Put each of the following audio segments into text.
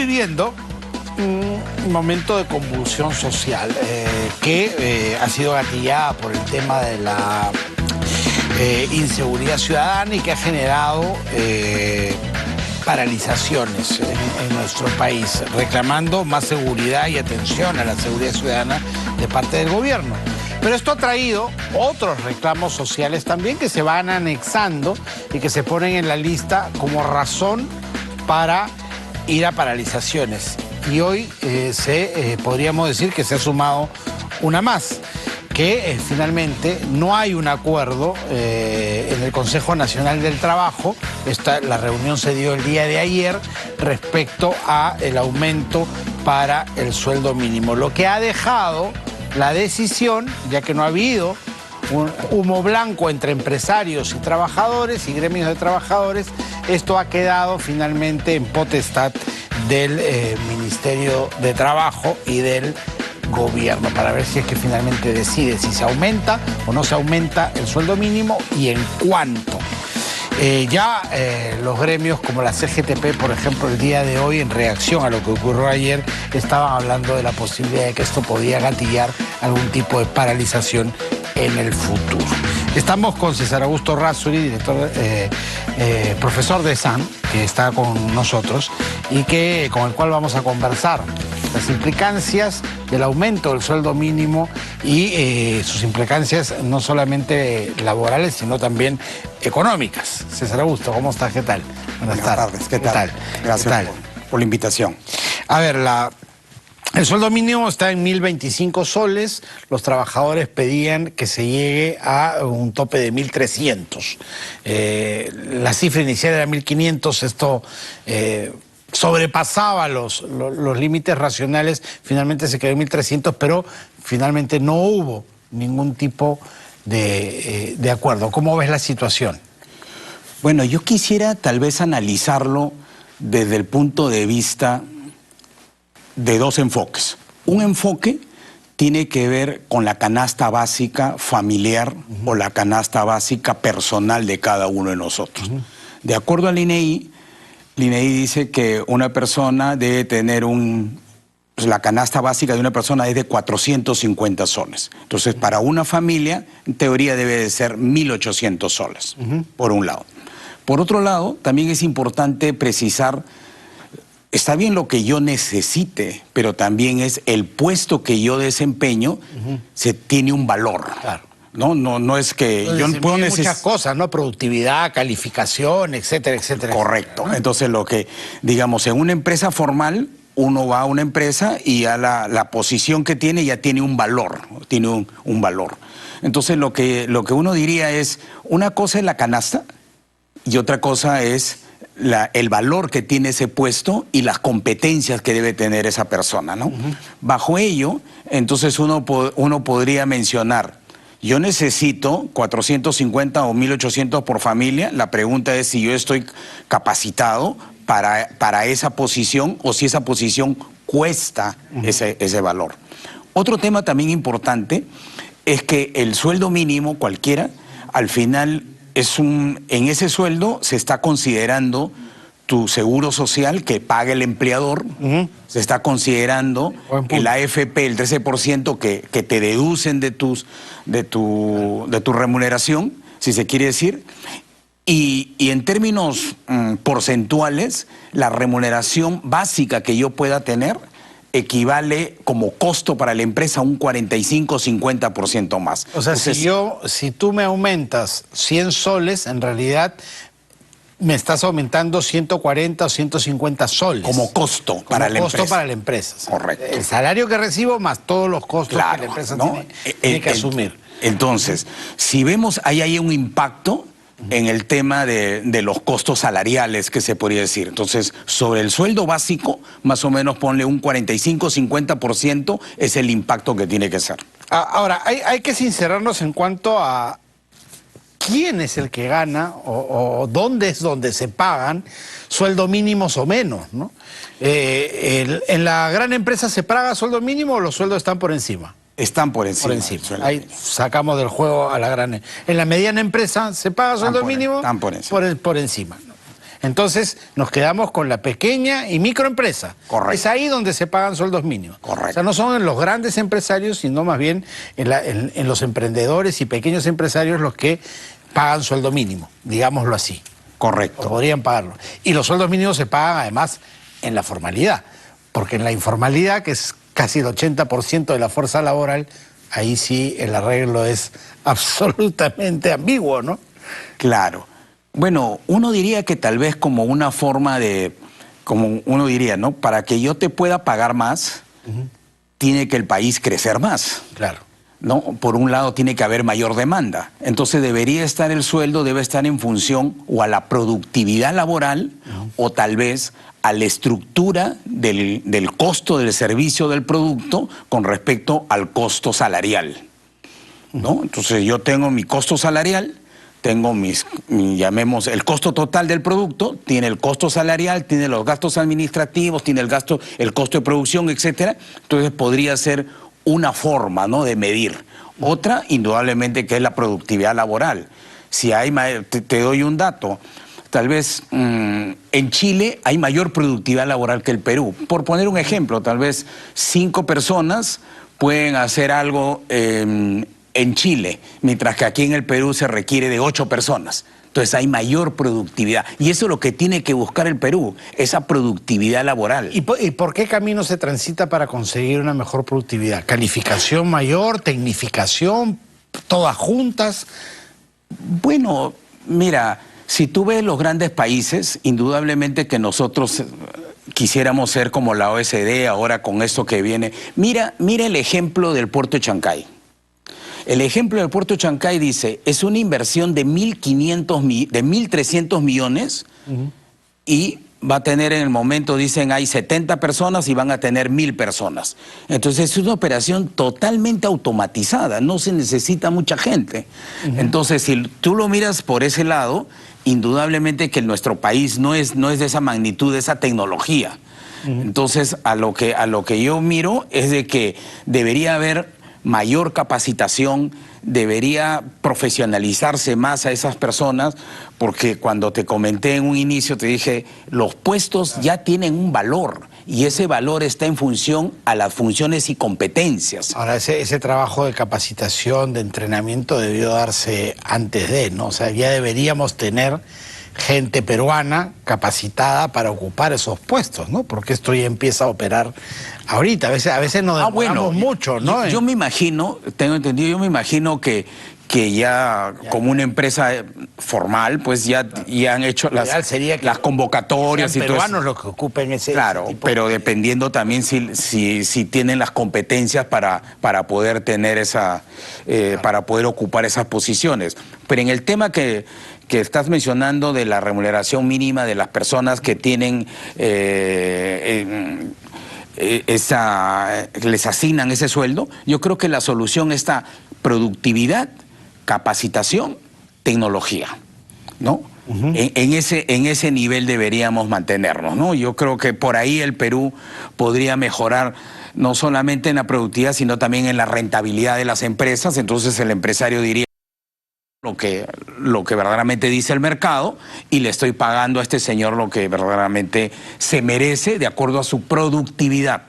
viviendo un momento de convulsión social que ha sido gatillada por el tema de la inseguridad ciudadana y que ha generado paralizaciones en nuestro país, reclamando más seguridad y atención a la seguridad ciudadana de parte del gobierno. Pero esto ha traído otros reclamos sociales también que se van anexando y que se ponen en la lista como razón para ir a paralizaciones. Y hoy podríamos decir que se ha sumado una más, que finalmente no hay un acuerdo en el Consejo Nacional del Trabajo. La reunión se dio el día de ayer respecto al aumento para el sueldo mínimo, lo que ha dejado la decisión, ya que no ha habido un humo blanco entre empresarios y trabajadores y gremios de trabajadores, esto ha quedado finalmente en potestad del Ministerio de Trabajo y del gobierno para ver si es que finalmente decide si se aumenta o no se aumenta el sueldo mínimo y en cuánto. Los gremios como la CGTP, por ejemplo, el día de hoy, en reacción a lo que ocurrió ayer, estaban hablando de la posibilidad de que esto podía gatillar algún tipo de paralización en el futuro. Estamos con César Augusto Errázuriz, director, profesor de SAN, que está con nosotros y con el cual vamos a conversar las implicancias del aumento del sueldo mínimo y sus implicancias no solamente laborales, sino también económicas. César Augusto, ¿cómo estás? ¿Qué tal? Buenas tardes. ¿Qué tal? Gracias por la invitación. A ver, el sueldo mínimo está en 1.025 soles. Los trabajadores pedían que se llegue a un tope de 1.300. La cifra inicial era 1.500. Esto sobrepasaba los límites racionales. Finalmente se quedó en 1.300, pero finalmente no hubo ningún tipo de acuerdo. ¿Cómo ves la situación? Bueno, yo quisiera tal vez analizarlo desde el punto de vista de dos enfoques. Un enfoque tiene que ver con la canasta básica familiar o la canasta básica personal de cada uno de nosotros. De acuerdo al INEGI, el INEGI dice que una persona debe tener la canasta básica de una persona es de 450 soles. Entonces, para una familia, en teoría debe de ser 1.800 soles, por un lado. Por otro lado, también es importante precisar, está bien lo que yo necesite, pero también es el puesto que yo desempeño, se tiene un valor. Claro. No es que yo no puedo necesitar muchas cosas, ¿no? Productividad, calificación, etcétera, etcétera. Correcto. ¿No? Entonces, lo que, digamos, en una empresa formal, uno va a una empresa y a la posición que tiene ya tiene un valor, tiene un valor. Entonces, lo que uno diría es, una cosa es la canasta y otra cosa es el valor que tiene ese puesto y las competencias que debe tener esa persona, ¿no? Bajo ello, entonces uno podría mencionar, yo necesito 450 o 1.800 por familia. La pregunta es si yo estoy capacitado para esa posición o si esa posición cuesta ese valor. Otro tema también importante es que el sueldo mínimo cualquiera, al final en ese sueldo se está considerando tu seguro social que paga el empleador, se está considerando el AFP, el 13% que te deducen de tu remuneración, si se quiere decir, y en términos porcentuales, la remuneración básica que yo pueda tener equivale como costo para la empresa a un 45-50% más. O sea, entonces, si tú me aumentas 100 soles, en realidad me estás aumentando 140 o 150 soles. Como costo para la empresa. Para la empresa. Correcto. El salario que recibo más todos los costos que la empresa tiene que asumir. Entonces, si vemos, ahí hay un impacto en el tema de los costos salariales, que se podría decir. Entonces, sobre el sueldo básico, más o menos ponle un 45-50% es el impacto que tiene que ser. Ahora, hay que sincerarnos en cuanto a quién es el que gana o dónde es donde se pagan sueldo mínimos o menos, ¿no? ¿En la gran empresa se paga sueldo mínimo o los sueldos están por encima? Están por encima. Por encima. Ahí sacamos del juego a la gran. En la mediana empresa se paga sueldo mínimo. Están por encima. Por encima. Entonces nos quedamos con la pequeña y microempresa. Correcto. Es ahí donde se pagan sueldos mínimos. Correcto. O sea, no son en los grandes empresarios, sino más bien en los emprendedores y pequeños empresarios los que pagan sueldo mínimo, digámoslo así. Correcto. O podrían pagarlo. Y los sueldos mínimos se pagan además en la formalidad, porque en la informalidad, que es casi el 80% de la fuerza laboral, ahí sí el arreglo es absolutamente ambiguo, ¿no? Claro. Bueno, uno diría que tal vez como una forma de, como uno diría, ¿no? Para que yo te pueda pagar más, tiene que el país crecer más. Claro. ¿No? Por un lado tiene que haber mayor demanda. Entonces debería estar el sueldo, debe estar en función o a la productividad laboral o tal vez a la estructura del costo del servicio del producto con respecto al costo salarial, ¿no? Entonces yo tengo mi costo salarial, tengo llamemos el costo total del producto, tiene el costo salarial, tiene los gastos administrativos, tiene el costo de producción, etcétera. Entonces podría ser una forma, ¿no?, de medir. Otra, indudablemente, que es la productividad laboral. Si hay, te doy un dato, tal vez en Chile hay mayor productividad laboral que el Perú. Por poner un ejemplo, tal vez 5 personas pueden hacer algo en Chile, mientras que aquí en el Perú se requiere de 8 personas. Entonces hay mayor productividad. Y eso es lo que tiene que buscar el Perú, esa productividad laboral. ¿Y por qué camino se transita para conseguir una mejor productividad? ¿Calificación mayor, tecnificación, todas juntas? Bueno, mira, si tú ves los grandes países, indudablemente que nosotros quisiéramos ser como la OSD ahora con esto que viene. Mira el ejemplo del puerto de Chancay. El ejemplo del puerto de Chancay dice, es una inversión de 1.300 millones y va a tener en el momento, dicen, hay 70 personas y van a tener 1.000 personas. Entonces es una operación totalmente automatizada, no se necesita mucha gente. Entonces si tú lo miras por ese lado, indudablemente que nuestro país no es de esa magnitud, de esa tecnología. Entonces a lo que yo miro es de que debería haber mayor capacitación, debería profesionalizarse más a esas personas, porque cuando te comenté en un inicio, te dije, los puestos ya tienen un valor, y ese valor está en función a las funciones y competencias. Ahora, ese trabajo de capacitación, de entrenamiento debió darse antes de, ¿no? O sea, ya deberíamos tener gente peruana capacitada para ocupar esos puestos, ¿no? Porque esto ya empieza a operar ahorita. A veces nos demoramos mucho, ¿no? Yo me imagino, tengo entendido, yo me imagino que ya como una empresa formal, pues ya han hecho las convocatorias y todo eso. Peruanos los que ocupen ese tipo. Pero dependiendo también si tienen las competencias para poder tener para poder ocupar esas posiciones. Pero en el tema que estás mencionando de la remuneración mínima de las personas que tienen les asignan ese sueldo, yo creo que la solución está productividad, capacitación, tecnología, ¿no? En ese nivel deberíamos mantenernos, ¿no? Yo creo que por ahí el Perú podría mejorar no solamente en la productividad, sino también en la rentabilidad de las empresas. Entonces el empresario diría lo que verdaderamente dice el mercado y le estoy pagando a este señor lo que verdaderamente se merece de acuerdo a su productividad.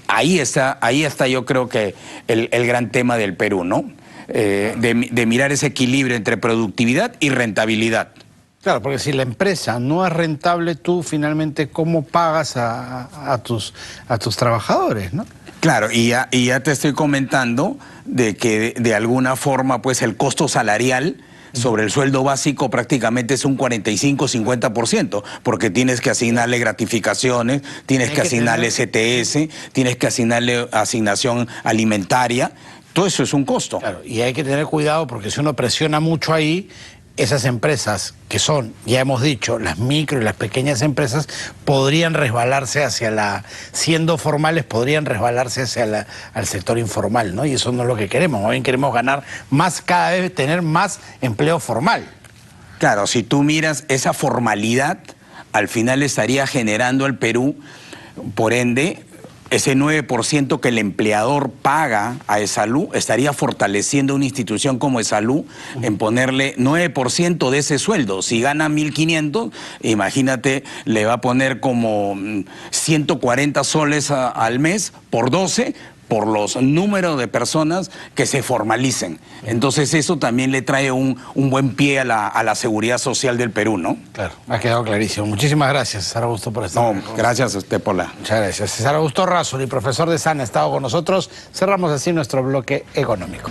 Ahí está yo creo que el gran tema del Perú, ¿no? De mirar ese equilibrio entre productividad y rentabilidad. Claro, porque si la empresa no es rentable, tú finalmente ¿cómo pagas a tus trabajadores, no? Claro, y ya te estoy comentando de que de alguna forma pues el costo salarial sobre el sueldo básico prácticamente es un 45-50%, porque tienes que asignarle gratificaciones, tienes que asignarle CTS, tienes que asignarle asignación alimentaria, todo eso es un costo. Claro, y hay que tener cuidado porque si uno presiona mucho ahí, esas empresas que son, ya hemos dicho, las micro y las pequeñas empresas, podrían resbalarse siendo formales, podrían resbalarse al sector informal, ¿no? Y eso no es lo que queremos. Más bien queremos ganar más, cada vez tener más empleo formal. Claro, si tú miras esa formalidad, al final estaría generando al Perú, por ende, ese 9% que el empleador paga a ESALU estaría fortaleciendo una institución como ESALU en ponerle 9% de ese sueldo. Si gana 1.500, imagínate, le va a poner como 140 soles al mes por 12, por los números de personas que se formalicen. Entonces eso también le trae un buen pie a la seguridad social del Perú, ¿no? Claro, ha quedado clarísimo. Muchísimas gracias, César Augusto, por estar. No, gracias a usted por la... Muchas gracias. César Augusto Errázuriz, profesor de SANA, ha estado con nosotros. Cerramos así nuestro bloque económico.